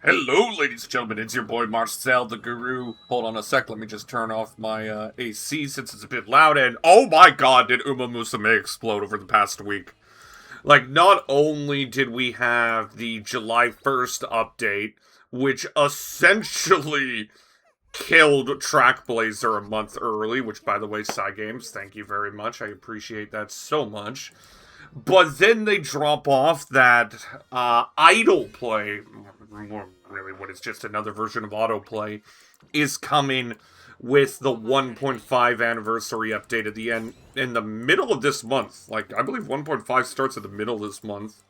Hello, ladies and gentlemen, it's your boy Marcel the Guru. Hold on a sec, let me just turn off my AC since it's a bit loud, and oh my god, did Uma Musume explode over the past week. Like, not only did we have the July 1st update, which essentially killed Trackblazer a month early, which, by the way, Cygames, thank you very much, I appreciate that so much. But then they drop off that idle play, really what is just another version of autoplay, is coming with the 1.5 anniversary update at the end, in the middle of this month. Like, I believe 1.5 starts at the middle of this month.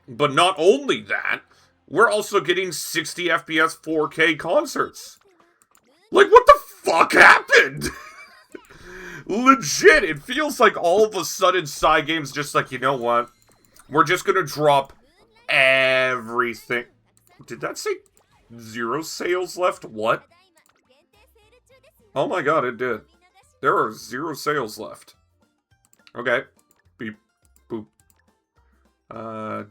But not only that, we're also getting 60 FPS 4K concerts. Like, what the fuck happened? Legit, it feels like all of a sudden Cygames just like, you know what? We're just gonna drop everything. Did that say 0 sales left? What? Oh my god, it did. There are 0 sales left. Okay. Beep. Boop.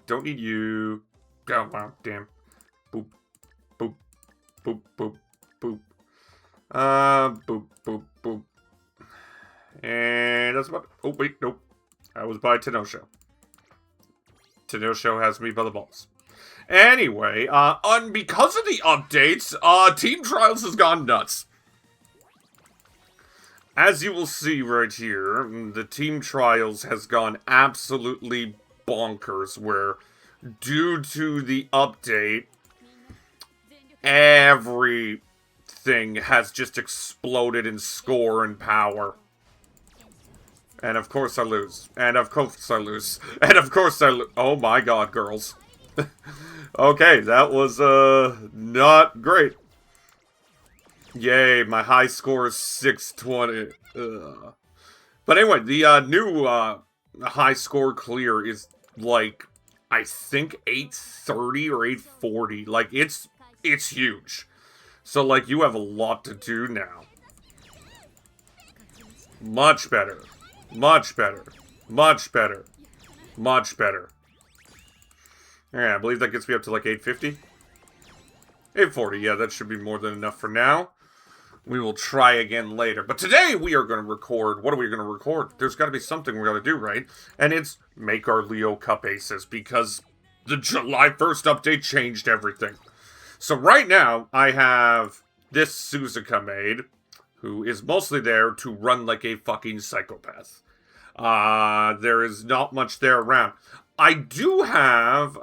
Don't need you. Oh, wow, damn. Boop. Boop. Boop, boop, boop. Boop, boop, boop. And that's about... Oh, wait, nope. I was by Tenosho. Tenosho has me by the balls. Anyway, because of the updates, Team Trials has gone nuts. As you will see right here, the Team Trials has gone absolutely bonkers, where, due to the update, everything has just exploded in score and power. And of course I lose. And of course I lose. And of course I lose. Oh my god, girls. Okay, that was, not great. Yay, my high score is 620. Ugh. But anyway, the, new, high score clear is, like, I think 830 or 840. Like, it's huge. So, like, you have a lot to do now. Much better. Much better. Much better. Much better. Yeah, I believe that gets me up to like 850. 840, yeah, that should be more than enough for now. We will try again later. But today we are going to record... What are we going to record? There's got to be something we're going to do, right? And it's make our Leo Cup aces, because the July 1st update changed everything. So right now, I have this Suzuka maid, who is mostly there to run like a fucking psychopath. There is not much there around. I do have,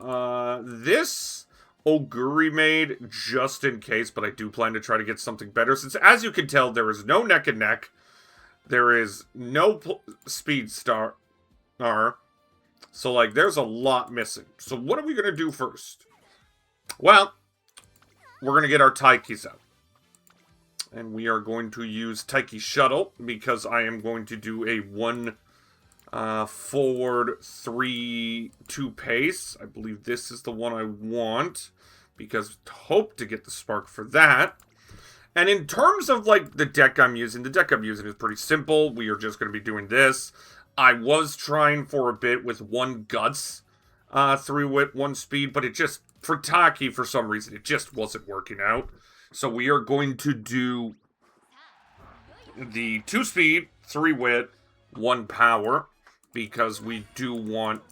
this Oguri maid, just in case, but I do plan to try to get something better, since, as you can tell, there is no neck and neck. There is no speed star. So, like, there's a lot missing. So what are we gonna do first? Well, we're gonna get our Taikis out. And we are going to use Taiki Shuttle, because I am going to do a 1 forward 3-2 pace. I believe this is the one I want, because hope to get the spark for that. And in terms of, like, the deck I'm using is pretty simple. We are just going to be doing this. I was trying for a bit with 1 Guts, 3 Wit, 1 Speed, but it just, for Taki, for some reason, it just wasn't working out. So we are going to do the 2 Speed, 3 Wit, 1 Power, because we do want...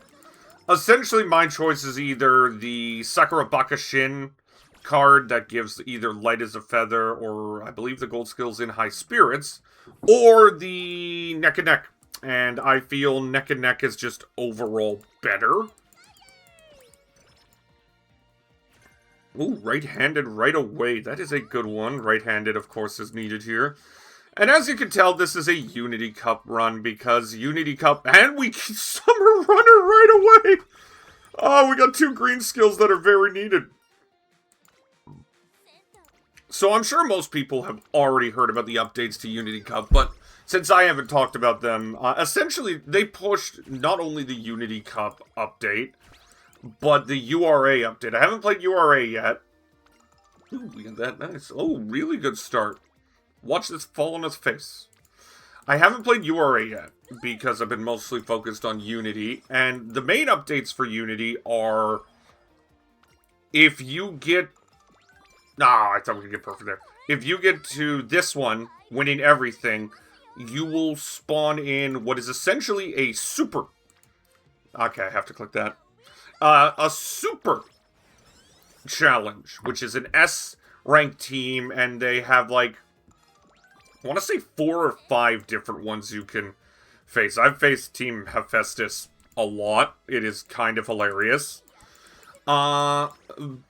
Essentially, my choice is either the Sakura Bakashin card that gives either Light as a Feather, or I believe the gold skill's in High Spirits, or the Neck and Neck. And I feel Neck and Neck is just overall better. Ooh, right-handed right away. That is a good one. Right-handed, of course, is needed here. And as you can tell, this is a Unity Cup run, because Unity Cup... And we get Summer Runner right away! Oh, we got 2 green skills that are very needed. So I'm sure most people have already heard about the updates to Unity Cup, but since I haven't talked about them, essentially, they pushed not only the Unity Cup update, but the URA update. I haven't played URA yet. Ooh, we got that nice. Oh, really good start. Watch this fall on his face. I haven't played URA yet, because I've been mostly focused on Unity, and the main updates for Unity are if you get... Nah, I thought we could get perfect there. If you get to this one, winning everything, you will spawn in what is essentially a super... Okay, I have to click that. A super challenge, which is an S-ranked team, and they have, like, I want to say 4 or 5 different ones you can face. I've faced Team Hephaestus a lot. It is kind of hilarious. But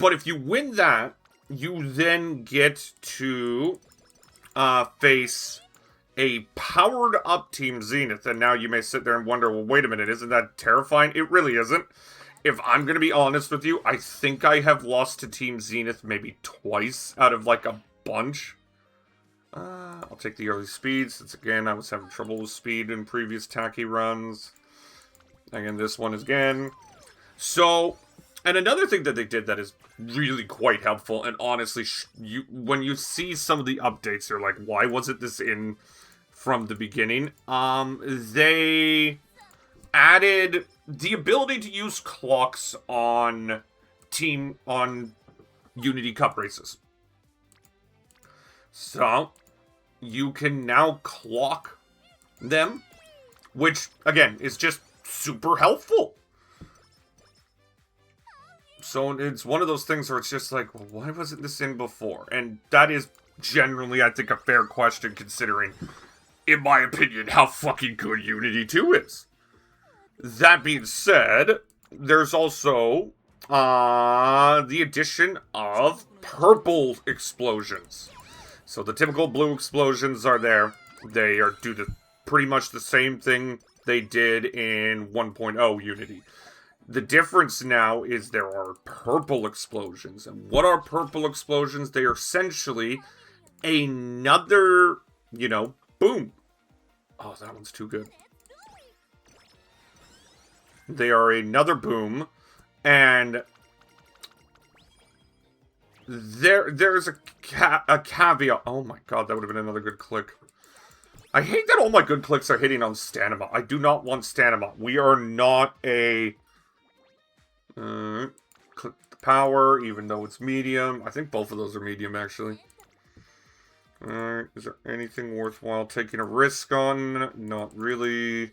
if you win that, you then get to face a powered-up Team Zenith. And now you may sit there and wonder, well, wait a minute, isn't that terrifying? It really isn't. If I'm going to be honest with you, I think I have lost to Team Zenith maybe twice out of, like, a bunch. I'll take the early speed, since, again, I was having trouble with speed in previous Taiki runs. Again, this one is again. So, and another thing that they did that is really quite helpful, and honestly, when you see some of the updates, you're like, why wasn't this in from the beginning? They added the ability to use clocks on Unity Cup races. So, you can now clock them, which, again, is just super helpful. So it's one of those things where it's just like, well, why wasn't this in before? And that is generally, I think, a fair question considering, in my opinion, how fucking good Unity 2 is. That being said, there's also the addition of purple explosions. So the typical blue explosions are there. They do pretty much the same thing they did in 1.0 Unity. The difference now is there are purple explosions. And what are purple explosions? They are essentially another, boom. Oh, that one's too good. They are another boom. And there's a caveat. Oh my god, that would have been another good click. I hate that all my good clicks are hitting on stamina. I do not want stamina. We are not a... click the power, even though it's medium. I think both of those are medium, actually. Alright, is there anything worthwhile taking a risk on? Not really.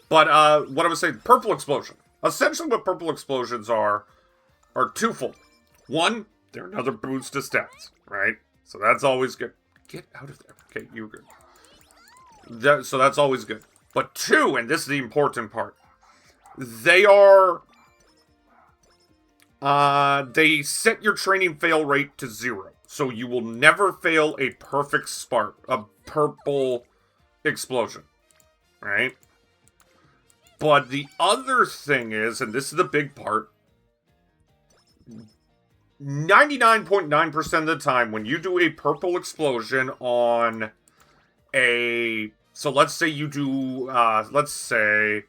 But, what I was saying, purple explosion. Essentially what purple explosions are twofold. One, they're another boost to stats, right? So that's always good. Get out of there. Okay, you're good. So that's always good. But two, and this is the important part, they are... they set your training fail rate to 0. So you will never fail a perfect spark, a purple explosion, right? But the other thing is, and this is the big part, 99.9% of the time when you do a purple explosion on a... So let's say you do, let's say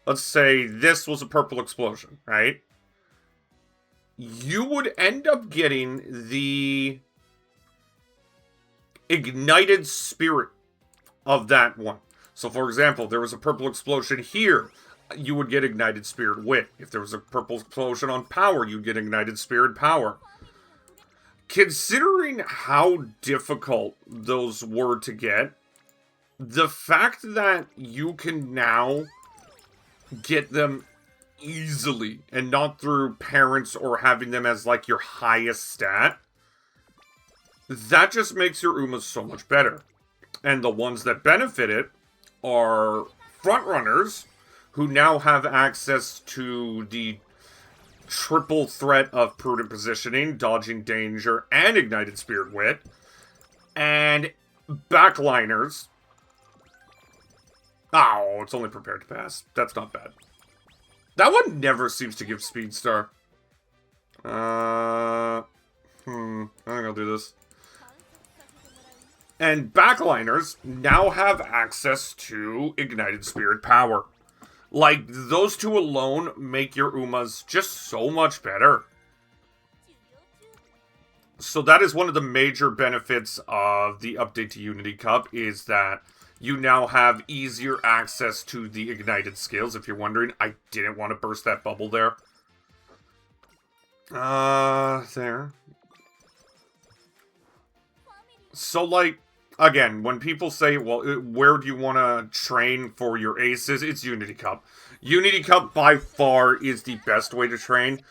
this was a purple explosion, right? You would end up getting the ignited spirit of that one. So, for example, there was a purple explosion here, you would get ignited spirit wit. If there was a purple explosion on power, you'd get ignited spirit power. Considering how difficult those were to get, the fact that you can now get them easily, and not through parents or having them as, like, your highest stat, that just makes your Umas so much better. And the ones that benefit it are frontrunners, who now have access to the triple threat of prudent positioning, dodging danger, and ignited spirit wit, and backliners. Oh, it's only prepared to pass. That's not bad. That one never seems to give speed star. I think I'll do this. And backliners now have access to ignited spirit power. Like, those two alone make your Umas just so much better. So that is one of the major benefits of the update to Unity Cup, is that you now have easier access to the ignited skills. If you're wondering, I didn't want to burst that bubble there. There. So, like, again, when people say, well, where do you want to train for your aces? It's Unity Cup. Unity Cup, by far, is the best way to train.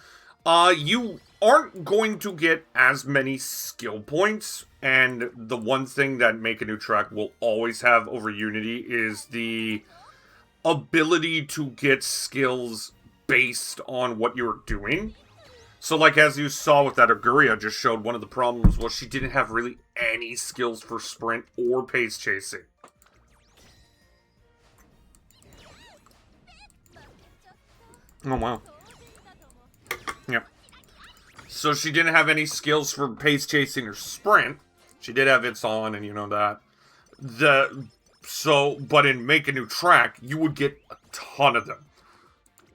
You aren't going to get as many skill points, and the one thing that Make a New Track will always have over Unity is the ability to get skills based on what you're doing. So, like, as you saw with that Auguria just showed, one of the problems was she didn't have really any skills for sprint or pace chasing. Oh, wow. Yep. So she didn't have any skills for pace chasing or sprint. She did have its on, and you know that. But in Make a New Track, you would get a ton of them.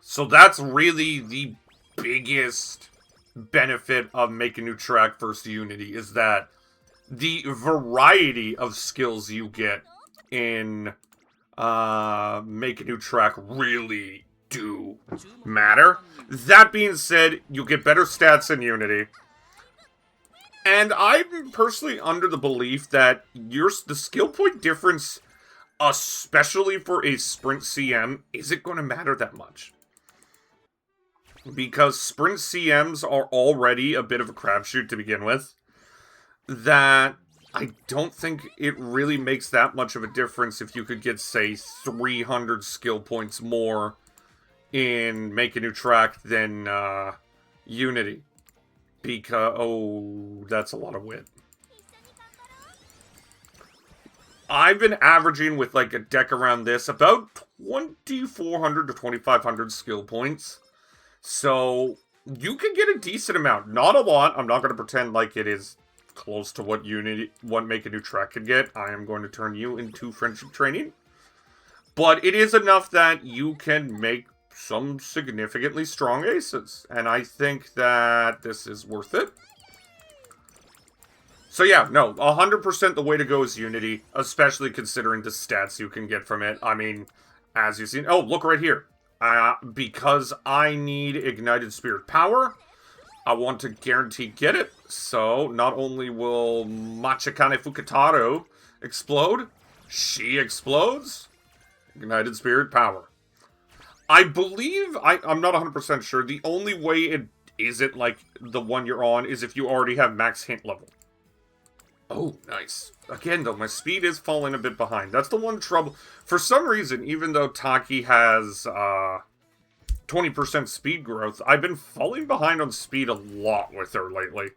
So that's really the biggest benefit of Make a New Track versus Unity, is that the variety of skills you get in Make a New Track really do matter. That being said, you get better stats in Unity. And I'm personally under the belief that the skill point difference, especially for a sprint CM, isn't going to matter that much. Because sprint CMs are already a bit of a crapshoot to begin with, that I don't think it really makes that much of a difference if you could get, say, 300 skill points more in Make a New Track than Unity. Because, oh, that's a lot of wit. I've been averaging with, like, a deck around this about 2,400 to 2,500 skill points. So, you can get a decent amount. Not a lot. I'm not going to pretend like it is close to what Make a New Track could get. I am going to turn you into friendship training. But it is enough that you can make some significantly strong aces. And I think that this is worth it. So yeah, no, 100% the way to go is Unity, especially considering the stats you can get from it. I mean, as you've seen... Oh, look right here. Because I need Ignited Spirit Power, I want to guarantee get it. So, not only will Machikane Fukutaro explode, she explodes. Ignited Spirit Power. I believe, I'm not 100% sure, the only way it isn't like the one you're on is if you already have max hint level. Oh, nice. Again, though, my speed is falling a bit behind. That's the one trouble. For some reason, even though Taki has 20% speed growth, I've been falling behind on speed a lot with her lately.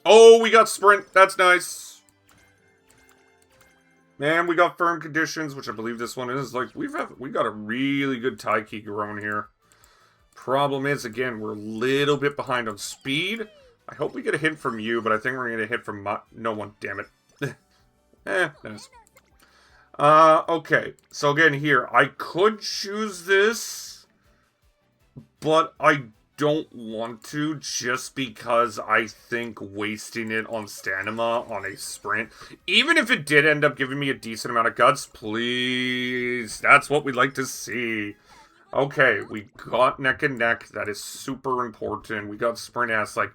Oh, we got sprint. That's nice. Man, we got firm conditions, which I believe this one is. Like, we got a really good Taiki grown here. Problem is, again, we're a little bit behind on speed. I hope we get a hint from you, but I think we're going to get a hit from no one, damn it. Nice. Okay. So again here, I could choose this, but I don't want to just because I think wasting it on stamina on a sprint, even if it did end up giving me a decent amount of guts, please, that's what we'd like to see. Okay, we got neck and neck. That is super important. We got sprint ass. Like,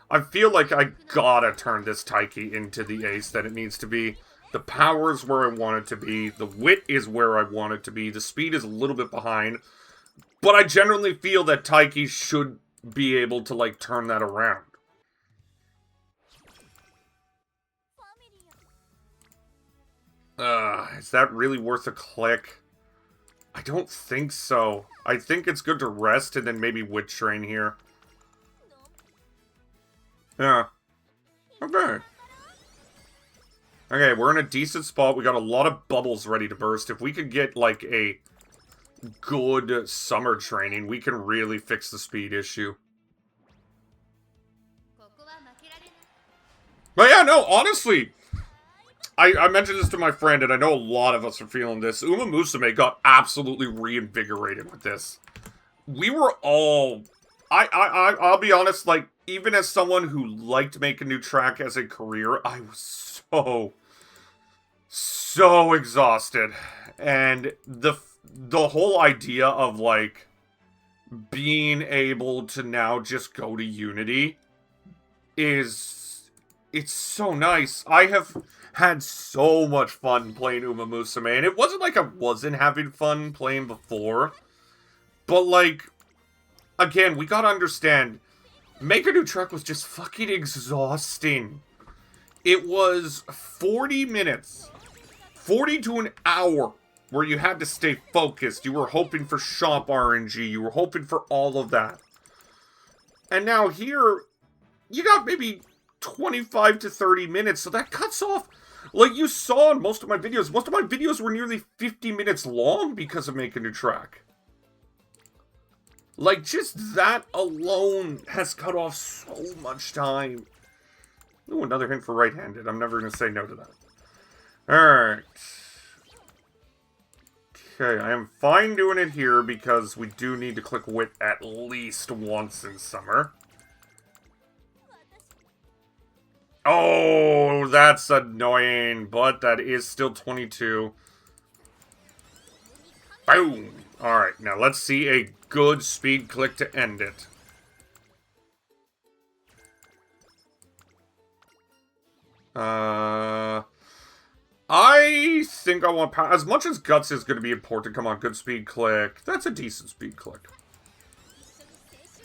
I feel like I gotta turn this Taiki into the ace that it needs to be. The power is where I want it to be. The wit is where I want it to be. The speed is a little bit behind. But I generally feel that Taiki should be able to, like, turn that around. Is that really worth a click? I don't think so. I think it's good to rest and then maybe wit train here. Yeah. Okay. Okay, we're in a decent spot. We got a lot of bubbles ready to burst. If we could get, like, a good summer training, we can really fix the speed issue. But yeah, no, honestly, I mentioned this to my friend, and I know a lot of us are feeling this. Uma Musume got absolutely reinvigorated with this. We were all... I'll be honest, like, even as someone who liked Make a New Track as a career, I was so exhausted. And the whole idea of, like, being able to now just go to Unity it's so nice. I have had so much fun playing Uma Musume, and it wasn't like I wasn't having fun playing before, but like, again, we gotta understand, Make a New Track was just fucking exhausting. It was 40 minutes, 40 to an hour, where you had to stay focused. You were hoping for shop RNG, you were hoping for all of that. And now here, you got maybe 25 to 30 minutes, so that cuts off, like you saw in most of my videos were nearly 50 minutes long because of Make a New Track. Like, just that alone has cut off so much time. Ooh, another hint for right-handed. I'm never going to say no to that. Alright. Okay, I am fine doing it here because we do need to click Wit at least once in summer. Oh, that's annoying, but that is still 22. Boom! Alright, now let's see a good speed click to end it. I think I want power. As much as Guts is going to be important, come on, good speed click. That's a decent speed click.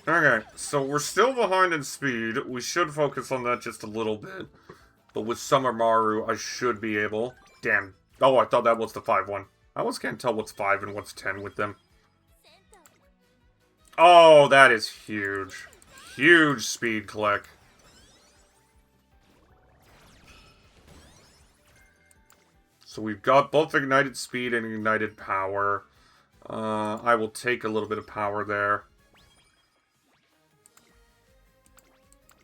Okay, so we're still behind in speed. We should focus on that just a little bit. But with Summer Maru, I should be able. Damn. Oh, I thought that was the 5-1. I always can't tell what's 5 and what's 10 with them. Oh, that is huge. Huge speed click. So we've got both Ignited Speed and Ignited Power. I will take a little bit of power there.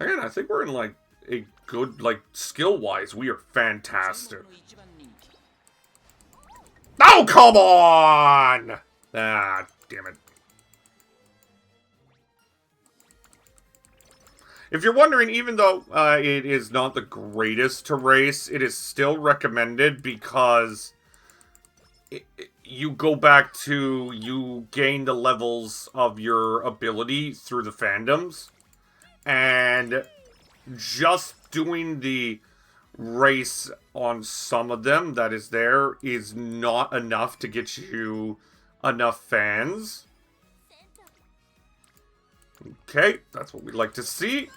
Again, I think we're in, like, a good, like, skill-wise, we are fantastic. Oh, come on! Ah, damn it. If you're wondering, even though it is not the greatest to race, it is still recommended because you go back to, you gain the levels of your ability through the fandoms. And just doing the race on some of them that is there is not enough to get you enough fans. Okay, that's what we'd like to see.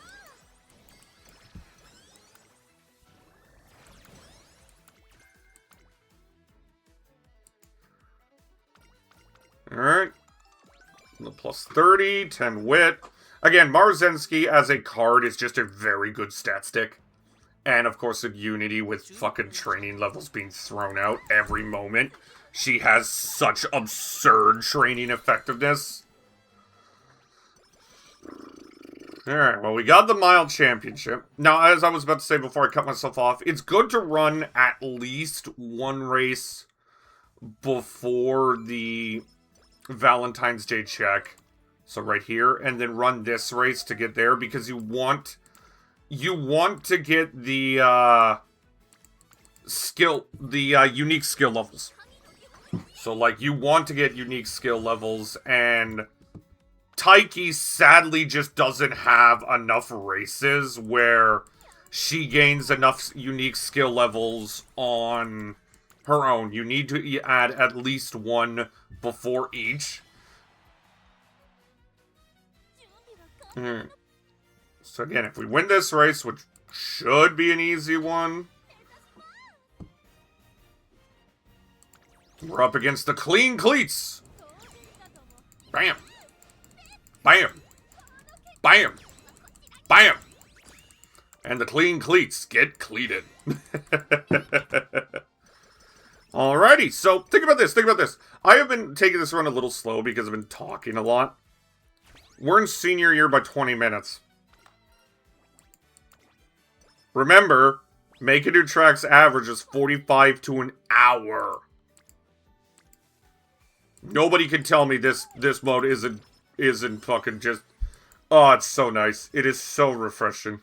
Alright. The plus 30, 10 wit. Again, Marzensky as a card is just a very good stat stick. And of course in Unity with fucking training levels being thrown out every moment. She has such absurd training effectiveness. Alright, well, we got the Mile Championship. Now, as I was about to say before I cut myself off, it's good to run at least one race before the Valentine's Day check. So right here, and then run this race to get there, because you want to get the, unique skill levels. So, like, you want to get unique skill levels, and Taikis sadly just doesn't have enough races where she gains enough unique skill levels on her own. You need to add at least one before each. So again, if we win this race, which should be an easy one, we're up against the clean cleats. Bam. Bam. Bam. Bam. And the clean cleats get cleated. Alrighty, so think about this, I have been taking this run a little slow because I've been talking a lot. We're in senior year by 20 minutes. Remember, Make a New Track's average is 45 to an hour. Nobody can tell me this mode isn't fucking just... Oh, it's so nice. It is so refreshing.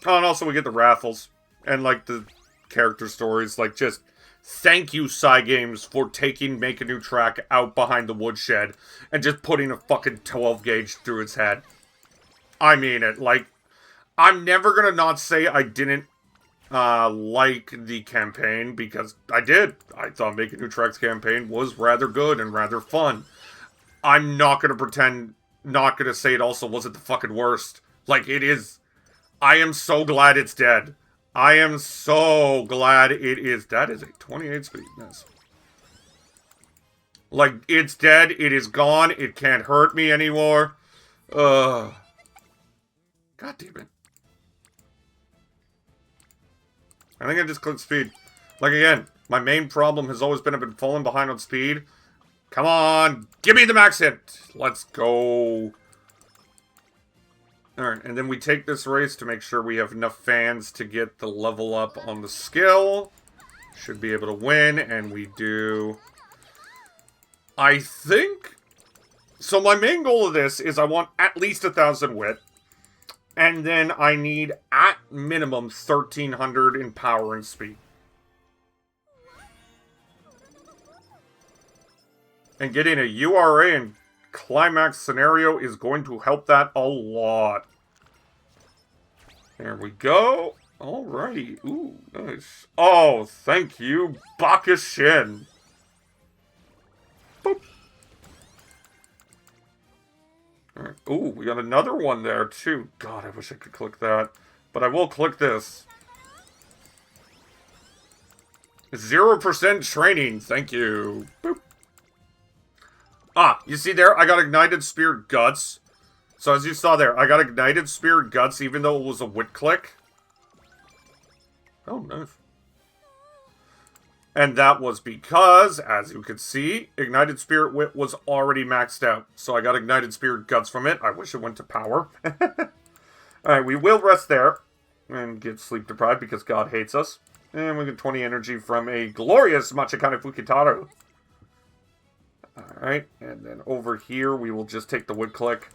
Oh, and also we get the raffles. And, like, the character stories. Like, just Thank you, Games, for taking Make a New Track out behind the woodshed and just putting a fucking 12 gauge through its head. I mean it. Like, I'm never gonna not say I didn't like the campaign, because I did. I thought Make a New Track's campaign was rather good and rather fun. I'm not gonna pretend, not gonna say it also wasn't the fucking worst. Like, it is. I am so glad it's dead. I am so glad it is. That is a 28 speed. Nice. Like, it's dead. It is gone. It can't hurt me anymore. God damn it. I think I just clicked speed. Like, again, my main problem has always been I've been falling behind on speed. Come on. Give me the max hit. Let's go. Alright, and then we take this race to make sure we have enough fans to get the level up on the skill. Should be able to win, and we do. I think... So my main goal of this is I want at least 1,000 wit. And then I need, at minimum, 1,300 in power and speed. And getting a URA and climax scenario is going to help that a lot. There we go. Alrighty. Ooh, nice. Oh, thank you, Bakushin. Boop. Alright. Ooh, we got another one there, too. God, I wish I could click that. But I will click this. 0% training. Thank you. Boop. Ah, you see there? I got Ignited Spear Guts. So as you saw there, I got Ignited Spear Guts even though it was a wit click. Oh, nice. And that was because, as you can see, Ignited Spirit Wit was already maxed out. So I got Ignited Spirit Guts from it. I wish it went to power. Alright, we will rest there. And get sleep deprived because God hates us. And we get 20 energy from a glorious Machikane Fukitaru. Alright, and then over here we will just take the wood click.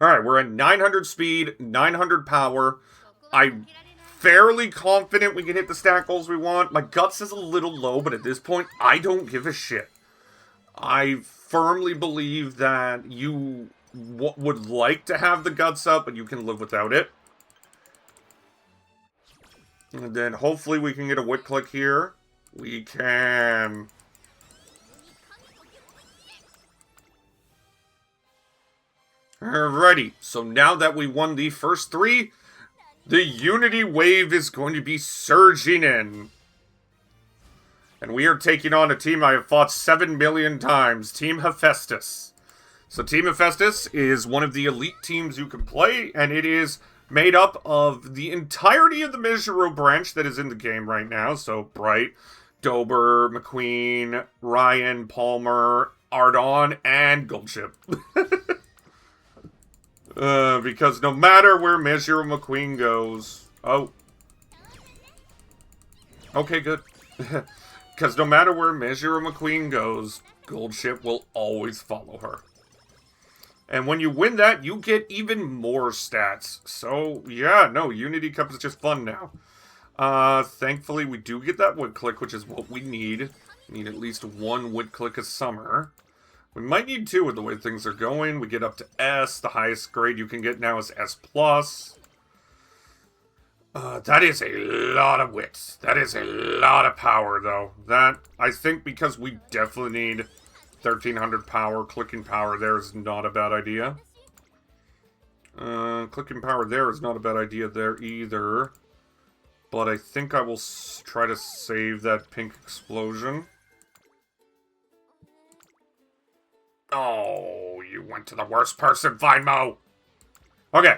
Alright, we're at 900 speed, 900 power. I'm fairly confident we can hit the stat goals we want. My guts is a little low, but at this point, I don't give a shit. I firmly believe that you would like to have the guts up, but you can live without it. And then hopefully we can get a wit click here. We can. Alrighty, so now that we won the first three, the Unity Wave is going to be surging in. And we are taking on a team I have fought 7 million times, Team Hephaestus. So Team Hephaestus is one of the elite teams you can play, and it is made up of the entirety of the Mizuru branch that is in the game right now. So Bright, Dober, McQueen, Ryan, Palmer, Ardon, and Goldship. Because no matter where Mizuru McQueen goes... Oh. Okay, good. Because no matter where Mizuru McQueen goes, Goldship will always follow her. And when you win that, you get even more stats. So, yeah, no, Unity Cup is just fun now. Thankfully, we do get that wood click, which is what we need. We need at least one wood click a summer. We might need two with the way things are going. We get up to S. The highest grade you can get now is S+. That is a lot of wits. That is a lot of power, though. That, I think because we definitely need 1,300 power, clicking power there is not a bad idea. Clicking power there is not a bad idea there either. But I think I will try to save that pink explosion. Oh, you went to the worst person, Vinemo! Okay.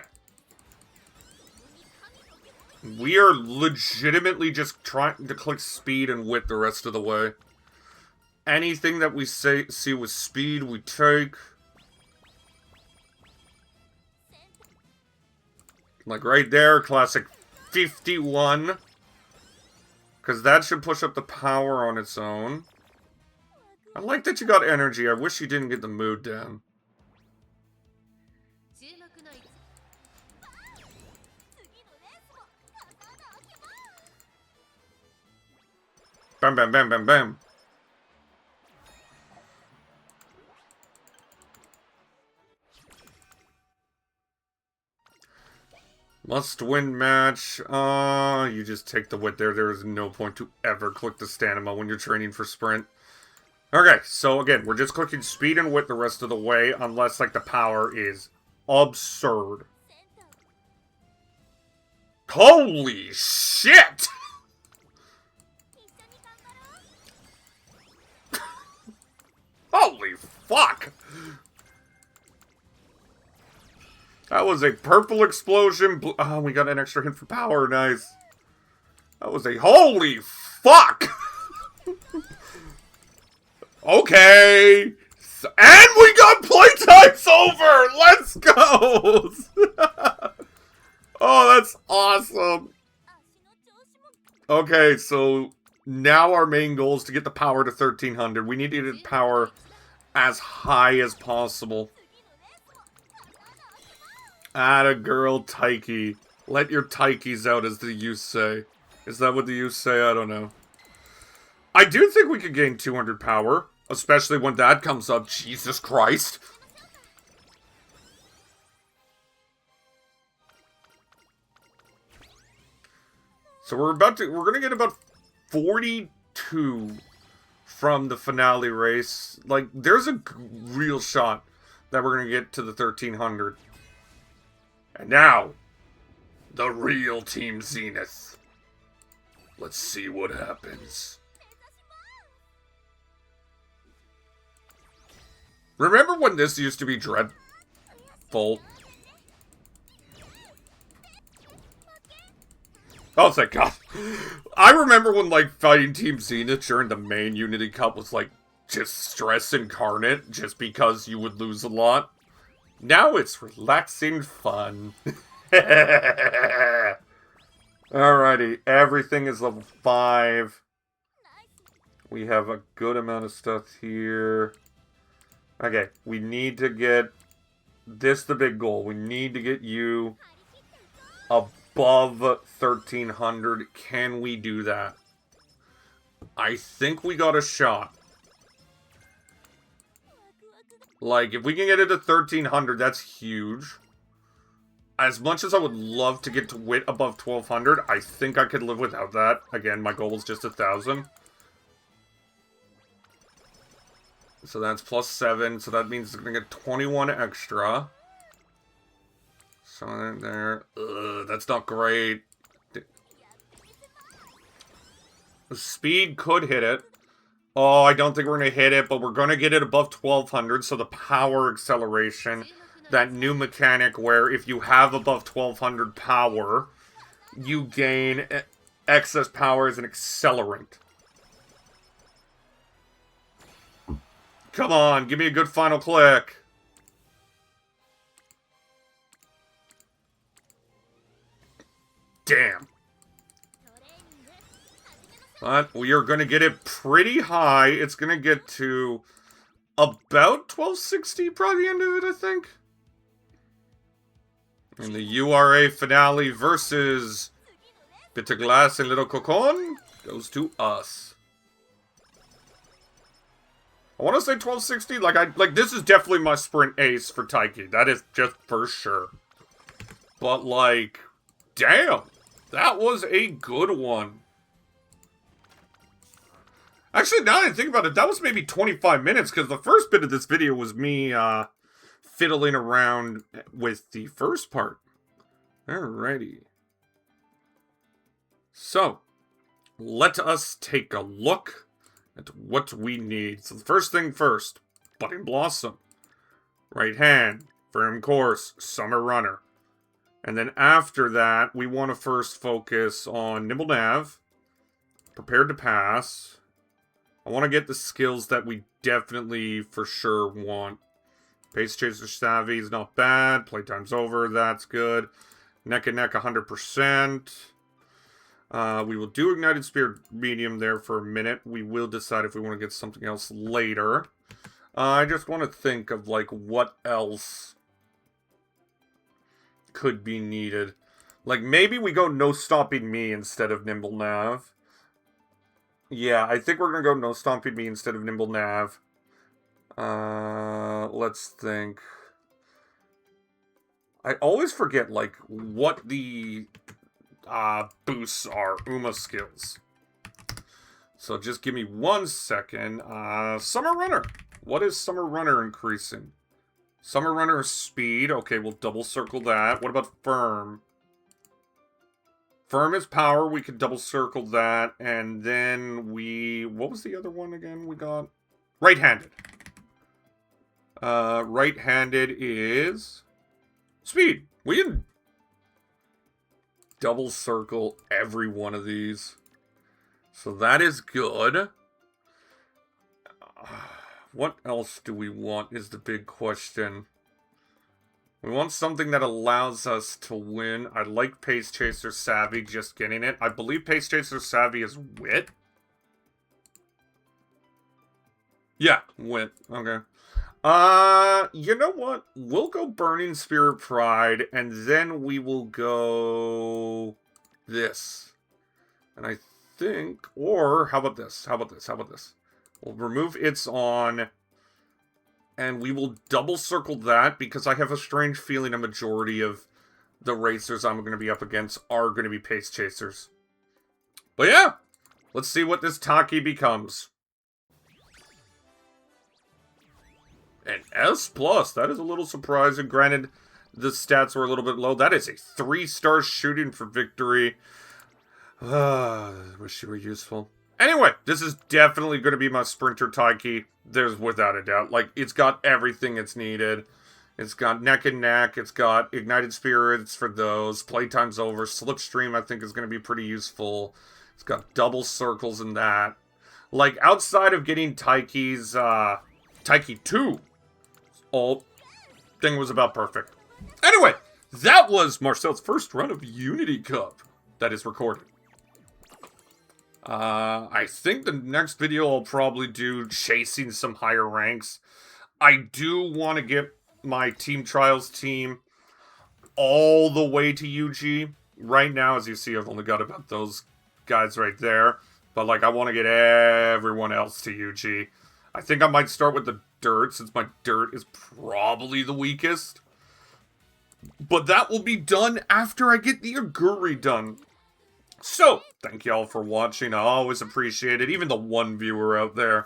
We are legitimately just trying to click speed and wit the rest of the way. Anything that we see with speed, we take. Like right there, classic 51. Because that should push up the power on its own. I like that you got energy. I wish you didn't get the mood down. Bam, bam, bam, bam, bam. Must win match. You just take the wit there. There is no point to ever click the stamina when you're training for sprint. Okay, so again, we're just clicking speed and wit the rest of the way, unless, like, the power is absurd. Holy shit! Holy fuck! That was a purple explosion. Oh, we got an extra hit for power. Nice. That was a holy fuck! Okay. And we got playtime's over! Let's go! Oh, that's awesome. Okay, so now our main goal is to get the power to 1300. We need to get power as high as possible. Atta girl, Taiki. Let your Taikis out, as the youth say. Is that what the youth say? I don't know. I do think we could gain 200 power. Especially when that comes up. Jesus Christ. So we're gonna get about 42 from the finale race. Like, there's a real shot that we're gonna get to the 1300. And now, the real Team Zenith. Let's see what happens. Remember when this used to be dreadful? Oh, thank God. I remember when, like, fighting Team Zenith during the main Unity Cup was, like, just stress incarnate, just because you would lose a lot. Now it's relaxing fun. Alrighty, everything is level 5. We have a good amount of stuff here. Okay, we need to get this the big goal. We need to get you above 1300. Can we do that? I think we got a shot. Like, if we can get it to 1300, that's huge. As much as I would love to get to wit above 1200, I think I could live without that. Again, my goal is just 1000. So that's plus 7, so that means it's going to get 21 extra. So there. That's not great. Speed could hit it. Oh, I don't think we're going to hit it, but we're going to get it above 1200, so the power acceleration, that new mechanic where if you have above 1200 power, you gain excess power as an accelerant. Come on, give me a good final click. Damn. But we are going to get it pretty high. It's going to get to about 1260 by the end of it, I think. And the URA finale versus Bit of Glass and Little Cocon goes to us. I want to say 1260. Like this is definitely my sprint ace for Taiki. That is just for sure. But like, damn, that was a good one. Actually, now that I think about it, that was maybe 25 minutes, because the first bit of this video was me fiddling around with the first part. Alrighty. So, let us take a look at what we need. So the first thing first, Budding Blossom. Right hand, Firm Course, Summer Runner. And then after that, we want to first focus on Nimble Nav, Prepared to Pass. I want to get the skills that we definitely for sure want. Pace Chaser Savvy is not bad. Playtime's over, that's good. Neck and Neck 100%. We will do Ignited Spirit Medium there for a minute. We will decide if we want to get something else later. I just want to think of, like, what else could be needed. Like, maybe we go No Stopping Me instead of Nimble Nav. Yeah, I think we're gonna go no Stomping Me instead of Nimble Nav. Let's think. I always forget, like, what the boosts are, Uma skills. So just give me 1 second. Summer Runner. What is Summer Runner increasing? Summer Runner speed. Okay, we'll double circle that. What about Firm? Firm is power. We could double circle that. And then what was the other one again we got? Right-handed. Right-handed is speed. We can double circle every one of these. So that is good. What else do we want is the big question. We want something that allows us to win. I like Pace Chaser Savvy, just getting it. I believe Pace Chaser Savvy is Wit. Yeah, Wit. Okay. You know what? We'll go Burning Spirit Pride, and then we will go this. And I think, or how about this? How about this? How about this? We'll remove its on, and we will double circle that, because I have a strange feeling a majority of the racers I'm going to be up against are going to be Pace Chasers. But yeah, let's see what this Taki becomes. An S+, that is a little surprising. Granted, the stats were a little bit low. That is a 3-star shooting for victory. Wish you were useful. Anyway, this is definitely going to be my Sprinter Taiki. There's without a doubt. Like, it's got everything it's needed. It's got neck and neck. It's got Ignited Spirits for those. Playtime's over. Slipstream, I think, is going to be pretty useful. It's got double circles in that. Like, outside of getting Taiki's, Taiki 2, all thing was about perfect. Anyway, that was Marcel's first run of Unity Cup that is recorded. I think the next video I'll probably do chasing some higher ranks. I do want to get my Team Trials team all the way to UG. Right now, as you see, I've only got about those guys right there. But, like, I want to get everyone else to UG. I think I might start with the Dirt, since my Dirt is probably the weakest. But that will be done after I get the Aguri done. So, thank y'all for watching. I always appreciate it, even the one viewer out there.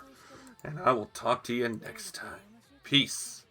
And I will talk to you next time. Peace.